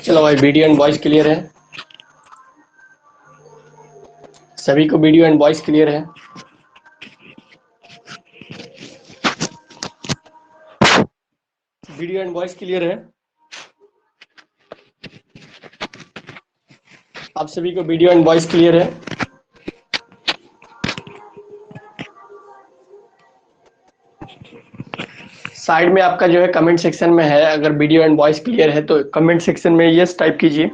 चलो भाई, video and voice clear है। सभी को वीडियो एंड वॉइस क्लियर है। वीडियो एंड वॉइस क्लियर है। आप सभी को वीडियो एंड वॉइस क्लियर है। साइड में आपका जो है कमेंट सेक्शन में है, अगर वीडियो एंड वॉइस क्लियर है तो कमेंट सेक्शन में यस टाइप कीजिए,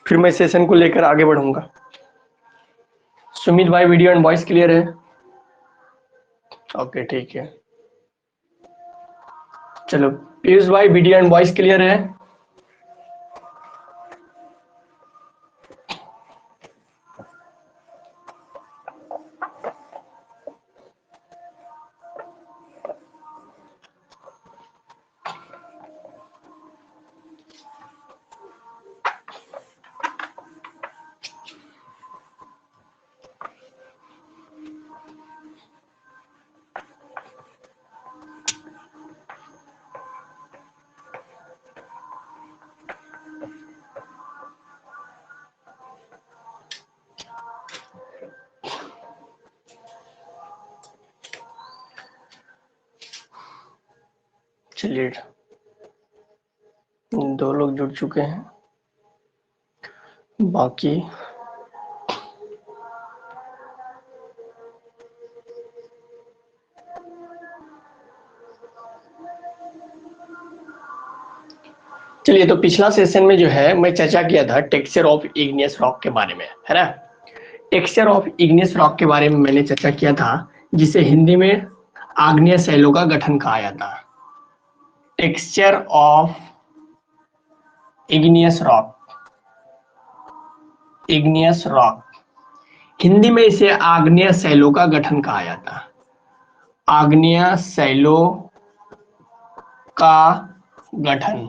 फिर मैं सेशन को लेकर आगे बढ़ूंगा। सुमित भाई, वीडियो एंड वॉइस क्लियर है। ओके, ठीक है। चलो पीयूष भाई, वीडियो एंड वॉइस क्लियर है। चलिए, 2 लोग जुड़ चुके हैं, बाकी चलिए। तो पिछला सेशन में जो है मैं चर्चा किया था टेक्सचर ऑफ इग्नियस रॉक के बारे में, है ना। टेक्सचर ऑफ इग्नियस रॉक के बारे में मैंने चर्चा किया था, जिसे हिंदी में आग्नेय शैलों का गठन कहा जाता है। Texture of igneous rock, igneous rock, Hindi में इसे आग्नेय शैलों का गठन कहा जाता है। आग्नेय शैलों का गठन,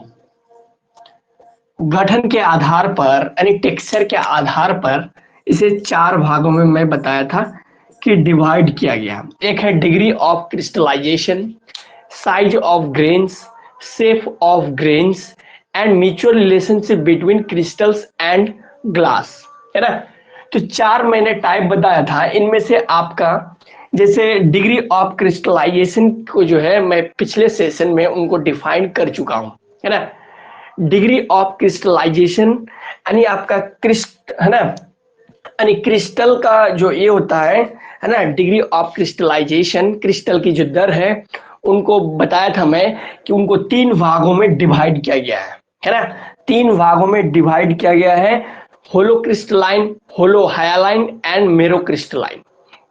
गठन के आधार पर यानी टेक्सचर के आधार पर इसे 4 भागों में मैं बताया था कि डिवाइड किया गया। एक है degree of crystallisation, size of grains, shape of grains and mutual relationship between crystals and glass, है ना। तो 4 मैंने टाइप बताया था। इनमें से आपका जैसे डिग्री ऑफ क्रिस्टलाइजेशन को जो है मैं पिछले सेशन में उनको डिफाइन कर चुका हूं, है ना। डिग्री ऑफ क्रिस्टलाइजेशन यानी आपका क्रिस्ट, है ना, यानी क्रिस्टल का जो ये होता है ना, डिग्री ऑफ क्रिस्टलाइजेशन, क्रिस्टल की जो दर है उनको बताया था मैं कि उनको 3 भागों में डिवाइड किया गया है ना। 3 भागों में डिवाइड किया गया है, होलो क्रिस्टलाइन, होलो हायालाइन एंड मेरो क्रिस्टलाइन।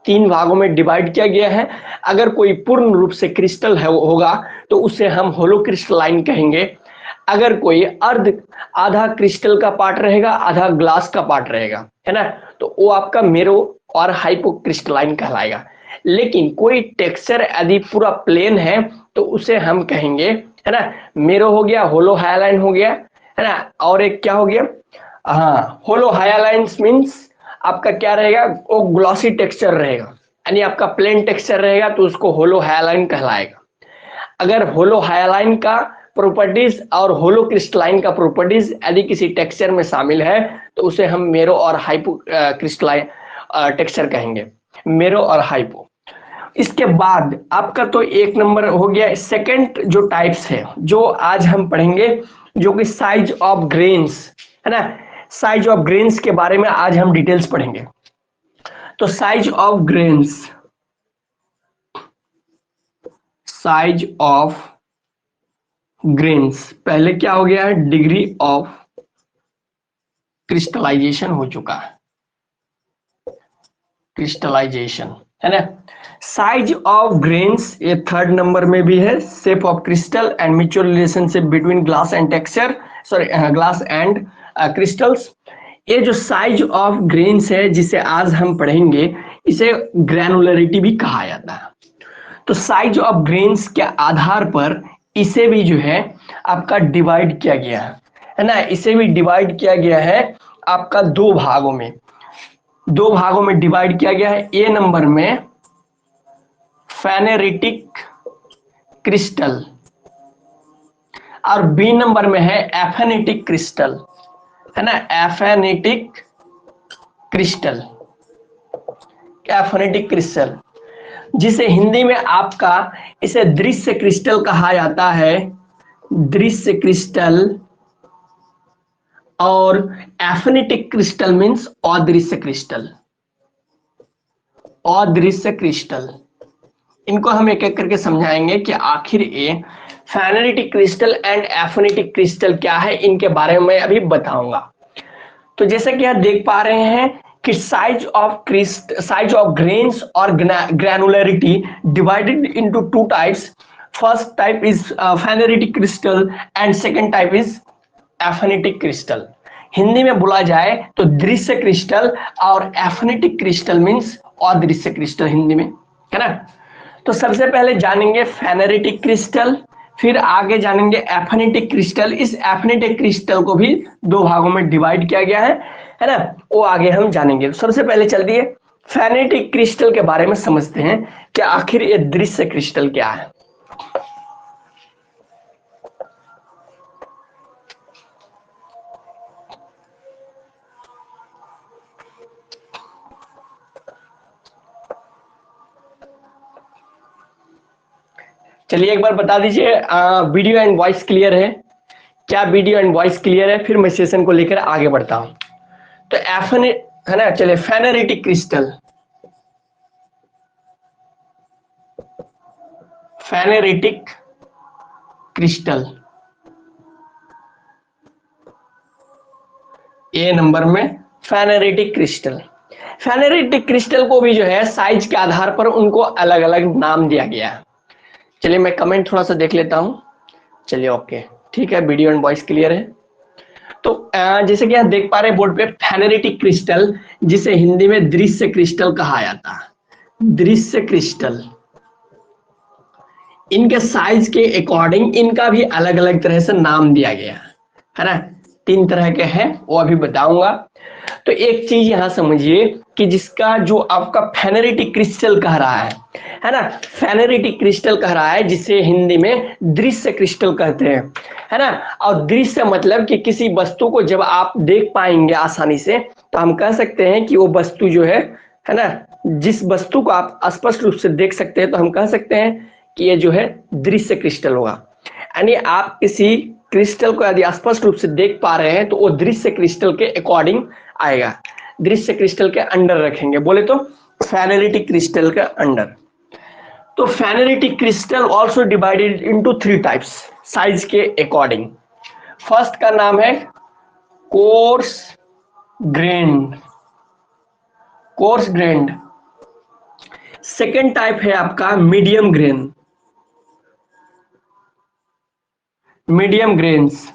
3 भागों में डिवाइड किया गया है। अगर कोई पूर्ण रूप से क्रिस्टल है होगा तो उसे हम होलो क्रिस्टलाइन कहेंगे। अगर कोई अर्ध आधा क्रिस्टल का पार्ट रहेगा, आधा ग्लास का पार्ट रहेगा, है ना, तो वो आपका मेरो और हाइपोक्रिस्टलाइन कहलाएगा। लेकिन कोई टेक्सचर यदि पूरा प्लेन है तो उसे हम कहेंगे, है ना, मेरो हो गया, होलो हायालाइन हो गया, है ना, और एक क्या हो गया, हाँ, होलो हायालाइन मीन्स आपका क्या रहेगा, वो ग्लॉसी टेक्सचर रहेगा, यानी आपका प्लेन टेक्सचर रहेगा तो उसको होलो हायालाइन कहलाएगा। अगर होलो हायालाइन का प्रॉपर्टीज और होलो क्रिस्टलाइन का प्रॉपर्टीज यदि किसी टेक्सचर में शामिल है तो उसे हम मेरो और हाइपो क्रिस्टलाइन टेक्सचर कहेंगे, मेरो और हाइपो। इसके बाद आपका तो 1 नंबर हो गया। सेकंड जो टाइप्स है जो आज हम पढ़ेंगे, जो कि साइज ऑफ ग्रेन्स, है ना, साइज ऑफ ग्रेन्स के बारे में आज हम डिटेल्स पढ़ेंगे। तो size of grains, size of grains, पहले क्या हो गया है, डिग्री ऑफ क्रिस्टलाइजेशन हो चुका है, क्रिस्टलाइजेशन, है ना। साइज ऑफ ग्रेन्स ये 3rd नंबर में भी है। Shape of crystal and mutual relationship between glass and texture, sorry glass and crystals. ये जो साइज ऑफ ग्रेन्स है जिसे आज हम पढ़ेंगे, इसे ग्रैनुलरिटी भी कहा जाता है। तो साइज ऑफ ग्रेन्स के आधार पर इसे भी जो है आपका डिवाइड किया गया है ना, इसे भी डिवाइड किया गया है आपका 2 भागों में, 2 भागों में डिवाइड किया गया है। ए नंबर में फेनेरिटिक क्रिस्टल और बी नंबर में है एफेनेटिक क्रिस्टल, है ना, एफेनेटिक क्रिस्टल, एफेनेटिक क्रिस्टल, जिसे हिंदी में आपका इसे दृश्य क्रिस्टल कहा जाता है, दृश्य क्रिस्टल, और एफेनेटिक क्रिस्टल मीन्स अदृश्य क्रिस्टल, अदृश्य क्रिस्टल। इनको हम एक एक करके समझाएंगे कि आखिर ये फेनेटिक क्रिस्टल एंड एफेनेटिक क्रिस्टल क्या है, इनके बारे में मैं अभी बताऊंगा। तो जैसे कि आप देख पा रहे हैं कि साइज ऑफ ग्रेन्स और granularity divided into two types. First type is phaneritic crystal and second type is aphanitic crystal. Hindi में बोला जाए तो दृश्य क्रिस्टल और एफेनेटिक क्रिस्टल मीन्स अदृश्य क्रिस्टल हिंदी में, है ना। तो सबसे पहले जानेंगे फेनेटिक क्रिस्टल, फिर आगे जानेंगे एफेनेटिक क्रिस्टल। इस एफेनेटिक क्रिस्टल को भी दो भागों में डिवाइड किया गया है ना, वो आगे हम जानेंगे। सबसे पहले चल दिए फेनेटिक क्रिस्टल के बारे में समझते हैं कि आखिर ये दृश्य क्रिस्टल क्या है। चलिए एक बार बता दीजिए, वीडियो एंड वॉइस क्लियर है क्या? वीडियो एंड वॉइस क्लियर है? फिर मैं सेशन को लेकर आगे बढ़ता हूं। तो एफेनेट, है ना, चलिए फेनेटिक क्रिस्टल, फेनेटिक क्रिस्टल ए नंबर में फेनेटिक क्रिस्टल। फेनेटिक क्रिस्टल को भी जो है साइज के आधार पर उनको अलग अलग नाम दिया गया है। चलिए मैं कमेंट थोड़ा सा देख लेता हूं। चलिए ओके, ठीक है, वीडियो एंड वॉइस क्लियर है। तो जैसे कि आप देख पा रहे हैं बोर्ड पे, फेनेटिक क्रिस्टल जिसे हिंदी में दृश्य क्रिस्टल कहा जाता है, दृश्य क्रिस्टल। इनके साइज के अकॉर्डिंग इनका भी अलग अलग तरह से नाम दिया गया है ना। तीन तरह के हैं, वो अभी बताऊंगा। तो एक चीज यहां समझिए कि जिसका जो आपका फेनेटिक क्रिस्टल कह रहा है ना, फेनेटिक क्रिस्टल कह रहा है जिसे हिंदी में दृश्य क्रिस्टल कहते हैं, है ना। और दृश्य मतलब कि किसी वस्तु को जब आप देख पाएंगे आसानी से, तो हम कह सकते हैं कि वो वस्तु जो है ना, जिस वस्तु को आप स्पष्ट रूप से देख सकते हैं, तो हम कह सकते हैं कि ये जो है दृश्य क्रिस्टल होगा। यानी आप किसी क्रिस्टल को यदि स्पष्ट रूप से देख पा रहे हैं तो वो दृश्य क्रिस्टल के अकॉर्डिंग आएगा, दृश्य क्रिस्टल के अंडर रखेंगे, बोले तो फेनेटिक क्रिस्टल के अंडर। तो phonetic crystal also divided into three types size के अकॉर्डिंग। फर्स्ट का नाम है course grand, course grand. Second type है आपका medium grain, medium grains,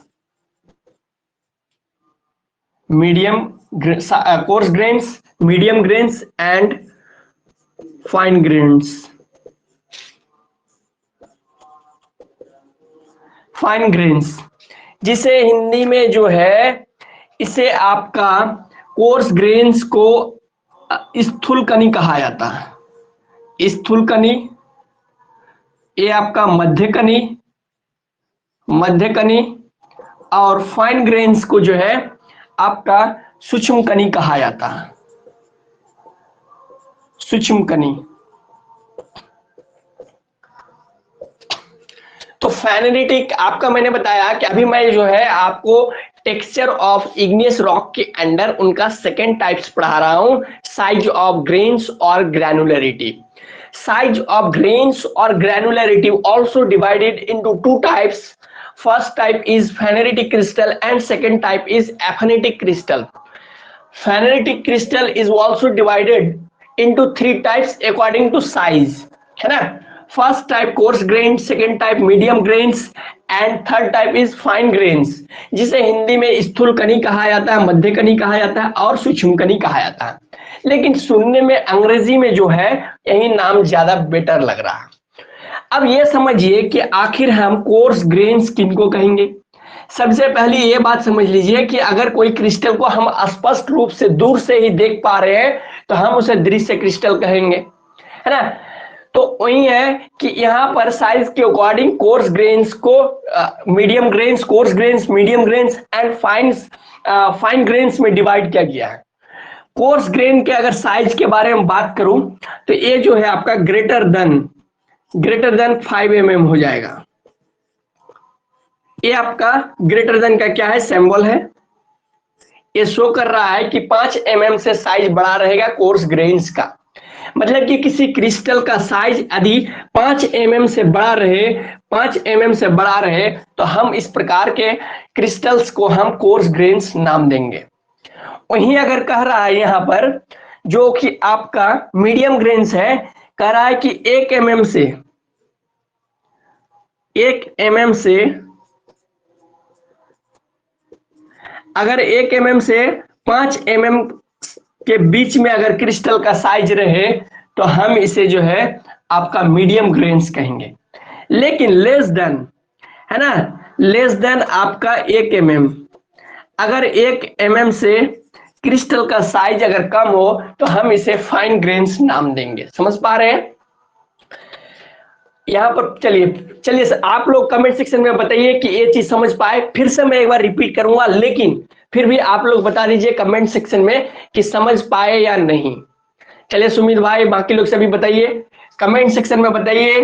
medium course grains, medium grains and fine grains. Fine grains जिसे हिंदी में जो है, इसे आपका कोर्स ग्रेन्स को स्थूल कणी कहा जाता है, स्थूल कणी। ये आपका मध्य कणी, मध्य कणी, और फाइन ग्रेन्स को जो है आपका सूक्ष्म कणी कहा जाता है, सूक्ष्म कणी। तो फेनेटिक आपका मैंने बताया कि अभी मैं जो है आपको टेक्सचर ऑफ इग्नियस रॉक के अंडर उनका सेकेंड टाइप्स पढ़ा रहा हूं, साइज ऑफ ग्रेन्स और ग्रैनुलरिटी। साइज ऑफ ग्रेन्स और granularity also divided into two types. First type is phenolitic crystal and second type is aphanetic crystal. Phenolitic crystal is also divided into three types according to size, है ना। First type coarse grains, second type medium grains and third type is fine grains, जिसे हिंदी में स्थूल कणी कहा जाता है, मध्य कणी कहा जाता है और सूक्ष्म कणी कहा जाता है। लेकिन सुनने में अंग्रेजी में जो है यही नाम ज्यादा बेटर लग रहा है। अब ये समझिए कि आखिर हम कोर्स ग्रेन्स किनको कहेंगे। सबसे पहले ये बात समझ लीजिए कि अगर कोई क्रिस्टल को हम स्पष्ट रूप से दूर से ही देख पा रहे हैं तो हम उसे दृश्य क्रिस्टल कहेंगे, है ना। तो वही है कि यहाँ पर साइज के अकॉर्डिंग कोर्स ग्रेन्स को medium grains, course grains, medium grains and fine grains में डिवाइड किया गया है। कोर्स ग्रेन के अगर साइज के बारे में बात करूं तो ये जो है आपका ग्रेटर देन 5 mm हो जाएगा। ये आपका ग्रेटर देन का क्या है, सिंबल है। ये शो कर रहा है कि 5 mm से साइज बड़ा रहेगा कोर्स ग्रेन्स का। मतलब कि किसी क्रिस्टल का साइज यदि 5 mm से बड़ा रहे, 5 mm से बड़ा रहे तो हम इस प्रकार के क्रिस्टल्स को हम कोर्स ग्रेन्स नाम देंगे। वहीं अगर कह रहा है यहाँ पर जो कि आपका मीडियम ग्रेन्स है, कह रहा है कि 1 mm से अगर 1 mm से 5 mm के बीच में अगर क्रिस्टल का साइज रहे तो हम इसे जो है आपका मीडियम ग्रेन्स कहेंगे। लेकिन लेस देन है ना, लेस देन आपका 1 mm, अगर 1 mm से क्रिस्टल का साइज अगर कम हो तो हम इसे फाइन ग्रेन्स नाम देंगे। समझ पा रहे हैं यहाँ पर? चलिए आप लोग कमेंट सेक्शन में बताइए कि ये चीज समझ पाए। फिर से मैं एक बार रिपीट करूंगा, लेकिन फिर भी आप लोग बता दीजिए कमेंट सेक्शन में कि समझ पाए या नहीं। चलिए सुमित भाई, बाकी लोग सभी बताइए, कमेंट सेक्शन में बताइए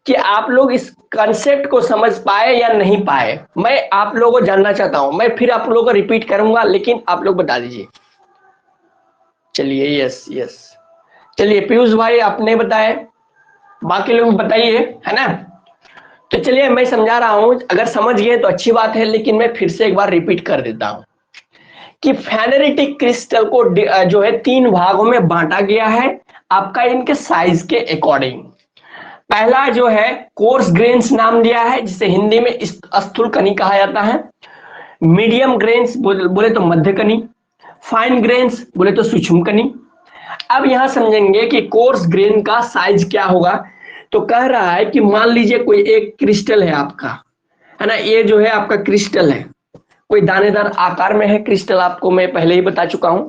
कि आप लोग इस कंसेप्ट को समझ पाए या नहीं पाए। मैं आप लोगों को जानना चाहता हूं। मैं फिर आप लोगों को रिपीट करूंगा, लेकिन आप लोग बता दीजिए। चलिए यस। चलिए पीयूष भाई आपने बताए, बाकी लोग बताइए, है ना। तो चलिए मैं समझा रहा हूं, अगर समझ गए तो अच्छी बात है, लेकिन मैं फिर से एक बार रिपीट कर देता हूं कि फेनेरिटिक क्रिस्टल को जो है 3 भागों में बांटा गया है आपका इनके साइज के अकॉर्डिंग। पहला जो है कोर्स ग्रेन्स नाम दिया है, जिसे हिंदी में स्थूल कणी कहा जाता है। मीडियम ग्रेन्स बोले तो मध्य कणी, फाइन ग्रेन्स बोले तो सूक्ष्म कणी। अब यहां समझेंगे कि कोर्स ग्रेन का साइज क्या होगा। तो कह रहा है कि मान लीजिए कोई एक क्रिस्टल है आपका, है ना, ये जो है आपका क्रिस्टल है, कोई दानेदार आकार में है क्रिस्टल, आपको मैं पहले ही बता चुका हूं।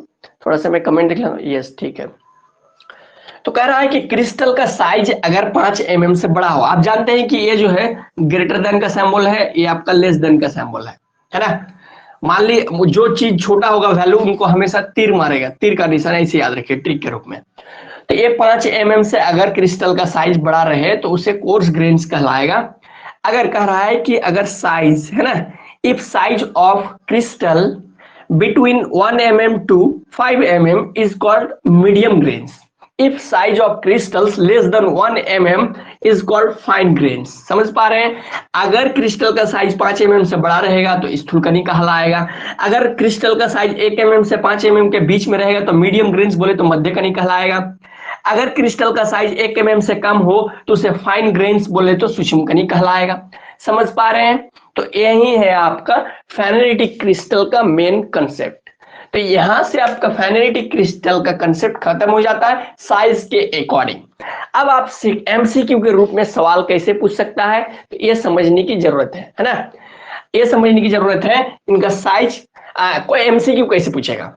थोड़ा सा मैं कमेंट देख लेता हूं, यस ठीक है। तो कह रहा है कि क्रिस्टल का साइज अगर 5 mm से बड़ा हो, आप जानते हैं कि ये जो है ग्रेटर देन का सिंबल है, ये आपका लेस देन का सिंबल है ना। मान ली जो चीज छोटा होगा वैल्यू, उनको हमेशा तीर मारेगा, तीर का निशान ऐसे याद रखिए ट्रिक के रूप में। तो ये 5 mm से अगर क्रिस्टल का साइज बड़ा रहे तो उसे कोर्स ग्रेन्स कहलाएगा। अगर कह रहा है कि अगर साइज है ना, if size of crystal between 1 mm to 5 mm is called medium grains. If size of crystals less than 1 mm is called fine grains. समझ पा रहे हैं? अगर क्रिस्टल का साइज 5 mm से बड़ा रहेगा तो स्थूल कणी कहलाएगा। अगर क्रिस्टल का साइज 1 mm से 5 mm के बीच में रहेगा तो मीडियम ग्रेन्स बोले तो मध्य कणी कहलाएगा। अगर क्रिस्टल का साइज 1 mm से कम हो तो उसे फाइन ग्रेन्स बोले तो सूक्ष्म कणी कहलाएगा। समझ पा रहे हैं? तो यही है आपका फेनेरिटिक क्रिस्टल का मेन कंसेप्ट। तो यहां से आपका फेनेरिटिक क्रिस्टल का कंसेप्ट खत्म हो जाता है साइज के अकॉर्डिंग। अब आप एमसीक्यू के रूप में सवाल कैसे पूछ सकता है, तो ये समझने की जरूरत है ना, ये समझने की जरूरत है इनका साइज। कोई एमसीक्यू कैसे पूछेगा,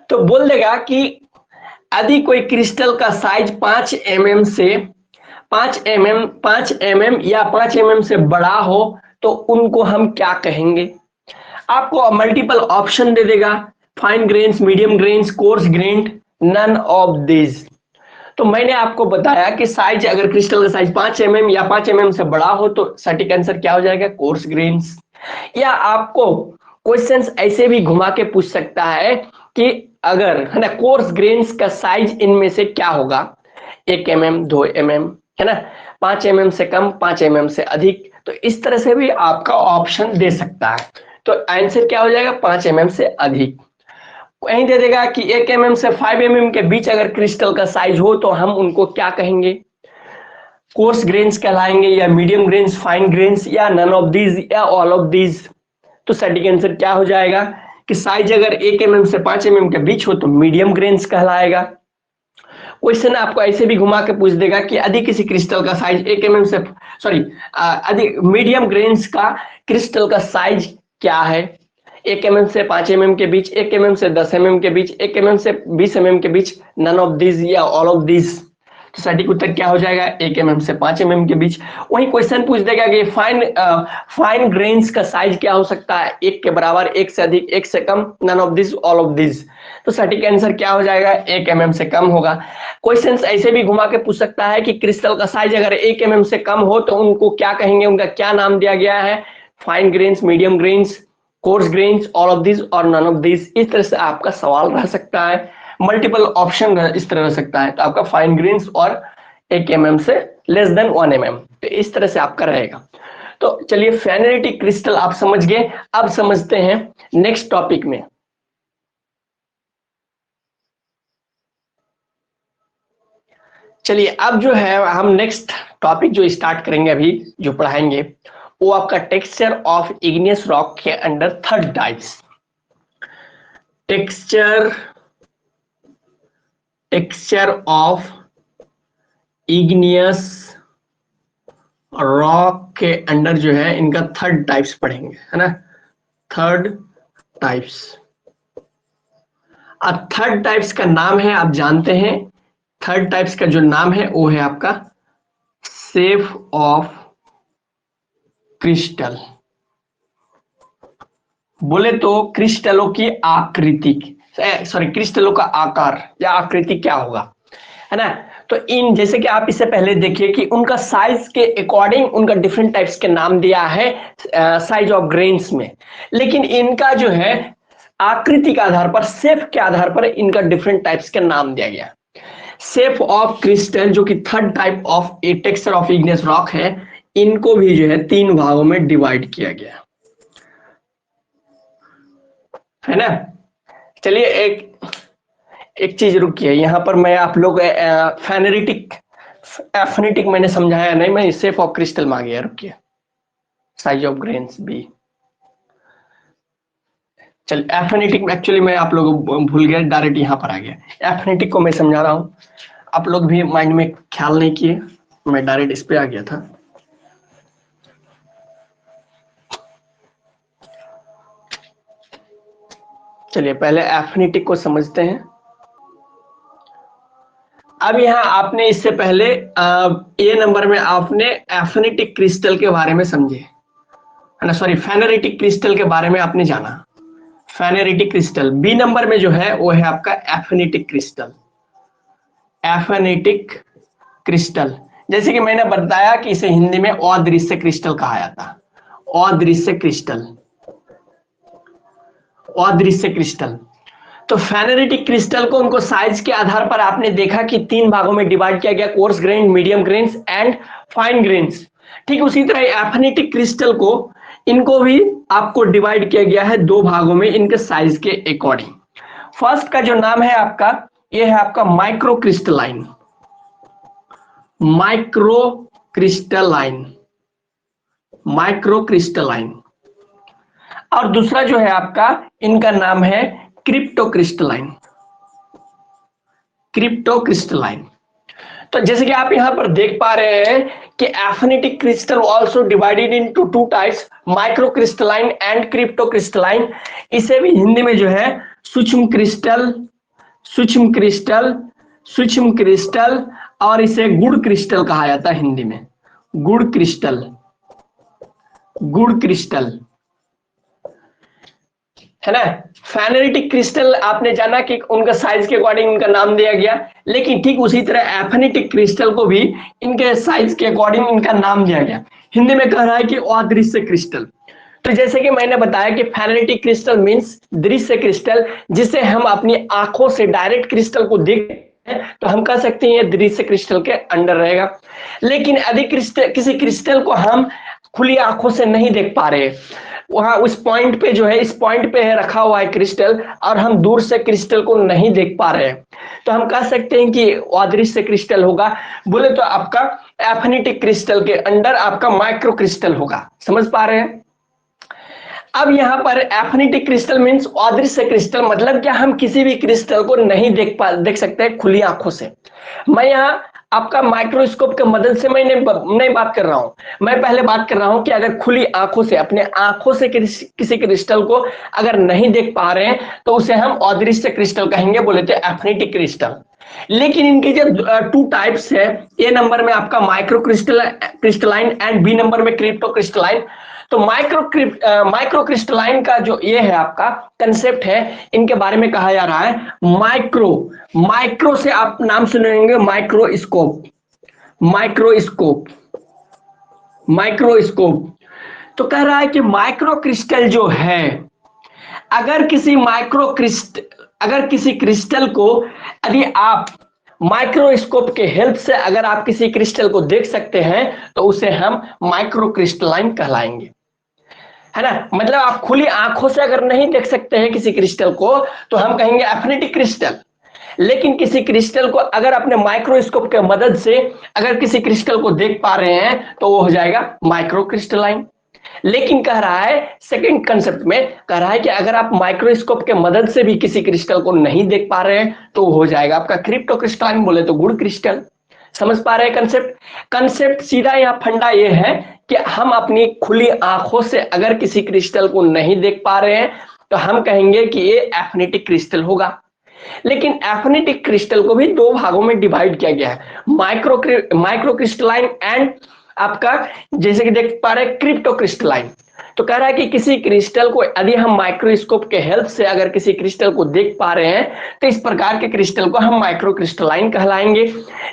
तो बोल देगा कि यदि कोई क्रिस्टल का साइज 5 mm या 5 mm से बड़ा हो तो उनको हम क्या कहेंगे। आपको मल्टीपल ऑप्शन दे देगा, fine grains, medium grains, coarse grain, none of this. तो मैंने आपको बताया कि साइज अगर क्रिस्टल का साइज 5 mm या 5 mm से बड़ा हो तो सटीक आंसर क्या हो जाएगा, कोर्स ग्रेन्स। या आपको क्वेश्चंस ऐसे भी घुमा के पूछ सकता है कि अगर है ना कोर्स ग्रेन्स का साइज इनमें से क्या होगा, 1 mm, 2 mm, है ना, 5 mm से कम, 5 mm से अधिक। तो इस तरह से भी आपका ऑप्शन दे सकता है। तो आंसर क्या हो जाएगा, 5 mm से अधिक। वहीं दे देगा कि 1 mm से 5 mm के बीच अगर क्रिस्टल का साइज हो तो हम उनको क्या कहेंगे, कोर्स ग्रेन्स कहलाएंगे, या मीडियम ग्रेन्स, फाइन ग्रेन्स, या नन ऑफ दीज, या ऑल ऑफ दीज। तो सटीक आंसर क्या हो जाएगा कि साइज अगर 1 mm से 5 mm के बीच हो तो मीडियम ग्रेन्स कहलाएगा। क्वेश्चन आपको ऐसे भी घुमा के पूछ देगा कि यदि किसी क्रिस्टल का साइज 1 mm से यदि मीडियम ग्रेन्स का क्रिस्टल का साइज क्या है, 1 mm से 5 mm के बीच, 1 mm से 10 mm के बीच, 1 mm से 20 mm के बीच, नन ऑफ दिस या ऑल ऑफ दिस। तो सटीक उत्तर क्या हो जाएगा, 1 mm से 5 mm के बीच। वही क्वेश्चन पूछ देगा कि फाइन ग्रेन्स का साइज क्या हो सकता है, 1 के बराबर, 1 से अधिक, 1 से कम, none of this, all of this. तो सटीक आंसर क्या हो जाएगा, 1 mm से कम होगा। क्वेश्चन ऐसे भी घुमा के पूछ सकता है कि क्रिस्टल का साइज अगर 1 mm से कम हो तो उनको क्या कहेंगे, उनका क्या नाम दिया गया है, fine grains, medium grains, course grains, all of this और नन ऑफ दिस। इस तरह से आपका सवाल रह सकता है, मल्टीपल ऑप्शन इस तरह रह सकता है। तो आपका फाइन ग्रेन्स और 1 mm से लेस देन 1 mm, तो इस तरह से आपका रहेगा। तो चलिए फेनेरेटिक क्रिस्टल आप समझ गए। अब समझते हैं नेक्स्ट टॉपिक में। चलिए अब जो है हम नेक्स्ट टॉपिक जो स्टार्ट करेंगे, अभी जो पढ़ाएंगे वो आपका टेक्सचर ऑफ इग्नियस रॉक के under 3rd types. Texture of igneous rock के अंडर जो है इनका 3rd टाइप्स पढ़ेंगे, है ना, 3rd टाइप्स। अब 3rd टाइप्स का नाम है, आप जानते हैं 3rd टाइप्स का जो नाम है वो है आपका शेप ऑफ क्रिस्टल। बोले तो क्रिस्टलों की आकृति, सॉरी क्रिस्टलों का आकार या आकृति क्या होगा, है ना। तो इन जैसे कि आप इससे पहले देखिए कि उनका साइज के अकॉर्डिंग उनका डिफरेंट टाइप्स के नाम दिया है साइज ऑफ ग्रेन्स में, लेकिन इनका जो है आकृति के आधार पर, शेप के आधार पर इनका डिफरेंट टाइप्स के नाम दिया गया। शेप ऑफ क्रिस्टल जो कि 3rd type of A texture of igneous rock है, इनको भी जो है 3 भागों में डिवाइड किया गया, है ना। चलिए एक चीज रुकिए, यहां पर मैं आप लोग एफिनिटिक मैंने समझाया नहीं, मैं शेप ऑफ क्रिस्टल में आ गया, रुकिए। साइज ऑफ ग्रेन्स बी, चल एफिनिटिक एक्चुअली मैं आप लोग भूल गया, डायरेक्ट यहां पर आ गया। एफिनिटिक को मैं समझा रहा हूं, आप लोग भी माइंड में ख्याल नहीं किए, मैं डायरेक्ट इस पे आ गया था। चलिए पहले एफिनिटिक को समझते हैं। अब यहाँ आपने इससे पहले ए नंबर में आपने एफिनिटिक क्रिस्टल के बारे में समझे, है ना, सॉरी फेनेरेटिक क्रिस्टल के बारे में आपने जाना, फेनेरेटिक क्रिस्टल। बी नंबर में जो है वो है आपका एफिनिटिक क्रिस्टल। एफिनिटिक क्रिस्टल जैसे कि मैंने बताया कि इसे हिंदी में अदृश्य क्रिस्टल कहा जाता है, अदृश्य क्रिस्टल, अदृश्य क्रिस्टल। तो फेनेरेटिक क्रिस्टल को उनको साइज के आधार पर आपने देखा कि 3 भागों में डिवाइड किया गया, coarse grain, medium grains and fine grains. ठीक उसी तरह एफिनिटिक क्रिस्टल को इनको भी आपको डिवाइड किया गया है 2 भागों में इनके साइज के अकॉर्डिंग। फर्स्ट का जो नाम है आपका, ये है आपका micro crystalline, micro crystalline, micro crystalline. और दूसरा जो है आपका, इनका नाम है क्रिप्टो क्रिस्टलाइन, क्रिप्टो क्रिस्टलाइन। तो जैसे कि आप यहां पर देख पा रहे हैं कि aphanitic crystal also divided into 2 types, micro crystalline and crypto crystalline. इसे भी हिंदी में जो है सूक्ष्म क्रिस्टल, सूक्ष्म क्रिस्टल, सूक्ष्म क्रिस्टल और इसे गुड़ क्रिस्टल कहा जाता है हिंदी में, गुड़ क्रिस्टल, गुड़ क्रिस्टल, है ना। फेनेरेटिक क्रिस्टल आपने जाना कि उनका साइज के अकॉर्डिंग उनका नाम दिया गया, लेकिन ठीक उसी तरह एफिनिटिक क्रिस्टल को भी इनके साइज के अकॉर्डिंग इनका नाम दिया गया। हिंदी में कह रहा है कि अदृश्य क्रिस्टल। तो जैसे कि मैंने बताया कि फेनेरेटिक क्रिस्टल मींस दृश्य क्रिस्टल, जिसे हम अपनी आंखों से डायरेक्ट क्रिस्टल को देखते हैं तो हम कह सकते हैं ये दृश्य क्रिस्टल के अंडर रहेगा। लेकिन अधिक किसी क्रिस्टल को हम खुली आंखों से नहीं देख पा रहे, वहां उस पॉइंट पे जो है, इस पॉइंट पे है रखा हुआ है क्रिस्टल और हम दूर से क्रिस्टल को नहीं देख पा रहे हैं, तो हम कह सकते हैं कि अदृश्य क्रिस्टल होगा। बोले तो आपका एफिनिटिक क्रिस्टल के अंडर आपका माइक्रो क्रिस्टल होगा, समझ पा रहे हैं। अब यहाँ पर एफिनिटिक क्रिस्टल मींस अदृश्य क्रिस्टल, मतलब क्या हम किसी भी क्रिस्टल को नहीं देख सकते खुली आंखों से। मैं यहाँ आपका माइक्रोस्कोप के मदद से मैं नहीं बात कर रहा हूं। मैं पहले बात कर रहा हूं कि अगर खुली आंखों से, अपने आंखों से किसी क्रिस्टल को अगर नहीं देख पा रहे हैं तो उसे हम अदृश्य क्रिस्टल कहेंगे, बोले थे एफिनिटी क्रिस्टल। लेकिन इनकी जो टू टाइप्स है, ए नंबर में आपका micro crystalline and B number में क्रिप्टो क्रिस्टलाइन। तो माइक्रो क्रिस्टलाइन का जो ये है आपका कंसेप्ट है, इनके बारे में कहा जा रहा है माइक्रो। माइक्रो से आप नाम सुनेंगे माइक्रोस्कोप, माइक्रोस्कोप, माइक्रोस्कोप। तो कह रहा है कि माइक्रो क्रिस्टल जो है, अगर किसी क्रिस्टल को यदि आप माइक्रोस्कोप के हेल्प से अगर आप किसी क्रिस्टल को देख सकते हैं तो उसे हम माइक्रो क्रिस्टलाइन कहलाएंगे, है ना। मतलब आप खुली आंखों से अगर नहीं देख सकते हैं किसी क्रिस्टल को तो हम कहेंगे एफिनिटी क्रिस्टल। लेकिन किसी क्रिस्टल को अगर अपने माइक्रोस्कोप के मदद से अगर किसी क्रिस्टल को देख पा रहे हैं तो वो हो जाएगा माइक्रो क्रिस्टलाइन। लेकिन कह रहा है सेकंड कंसेप्ट में, कह रहा है कि अगर आप माइक्रोस्कोप के मदद से भी किसी क्रिस्टल को नहीं देख पा रहे हैं तो हो जाएगा आपका क्रिप्टो क्रिस्टलाइन, बोले तो गुड़ क्रिस्टल। समझ पा रहे हैं कंसेप्ट? कंसेप्ट सीधा यहाँ फंडा ये है कि हम अपनी खुली आंखों से अगर किसी क्रिस्टल को नहीं देख पा रहे हैं तो हम कहेंगे कि ये एफिनिटी क्रिस्टल होगा। लेकिन एफिनिटी क्रिस्टल को भी दो भागों में डिवाइड किया गया है, माइक्रो क्रिस्टलाइन एंड आपका जैसे कि देख पा रहे हैं क्रिप्टो क्रिस्टलाइन। तो कह रहा है कि किसी क्रिस्टल को यदि हम माइक्रोस्कोप के हेल्प से अगर किसी क्रिस्टल को देख पा रहे हैं तो इस प्रकार के क्रिस्टल को हम माइक्रो क्रिस्टलाइन कहलाएंगे।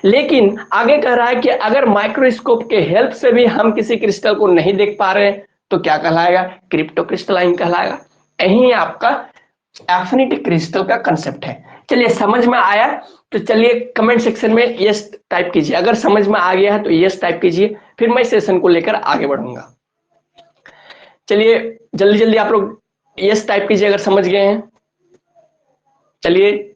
लेकिन आगे कह रहा है कि अगर माइक्रोस्कोप के हेल्प से भी हम किसी क्रिस्टल को नहीं देख पा रहे हैं तो क्या कहलाएगा? क्रिप्टो क्रिस्टलाइन कहलाएगा। यही आपका एफिनिटी क्रिस्टल का कंसेप्ट है। चलिए समझ में आया तो चलिए कमेंट सेक्शन में यस टाइप कीजिए, अगर समझ में आ गया है तो यस टाइप कीजिए, फिर मैं सेशन को लेकर आगे बढ़ूंगा। चलिए जल्दी जल्दी आप लोग यस टाइप कीजिए अगर समझ गए हैं। चलिए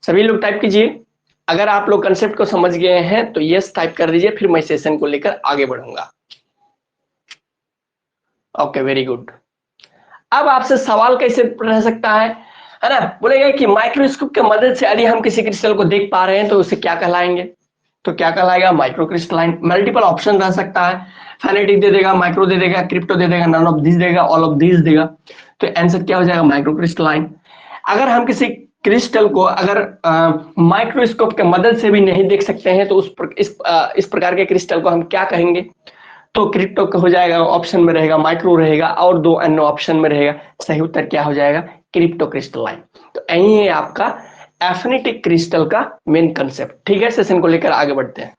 सभी लोग टाइप कीजिए, अगर आप लोग कंसेप्ट को समझ गए हैं तो यस टाइप कर दीजिए, फिर मैं सेशन को लेकर आगे बढ़ूंगा। Okay very good. अब आपसे सवाल कैसे रह सकता है ना, बोलेगा कि माइक्रोस्कोप की मदद से यदि हम किसी क्रिस्टल को देख पा रहे हैं तो उसे क्या कहलाएंगे? तो क्या कहलाएगा? Micro crystalline. मल्टीपल ऑप्शन रह सकता है, फेनेटिक दे देगा, माइक्रो दे देगा, क्रिप्टो दे देगा, नन ऑफ दिस देगा, ऑल ऑफ दिस देगा। तो आंसर क्या हो जाएगा? Micro crystalline. अगर हम किसी क्रिस्टल को अगर माइक्रोस्कोप के मदद से भी नहीं देख सकते हैं तो इस प्रकार के क्रिस्टल को हम क्या कहेंगे? तो क्रिप्टो हो जाएगा, ऑप्शन में रहेगा माइक्रो रहेगा और दो अन्य ऑप्शन में रहेगा। सही उत्तर क्या हो जाएगा? Crypto crystalline. तो यही है आपका एफिनिटी क्रिस्टल का मेन कंसेप्ट। ठीक है, सेशन को लेकर आगे बढ़ते हैं।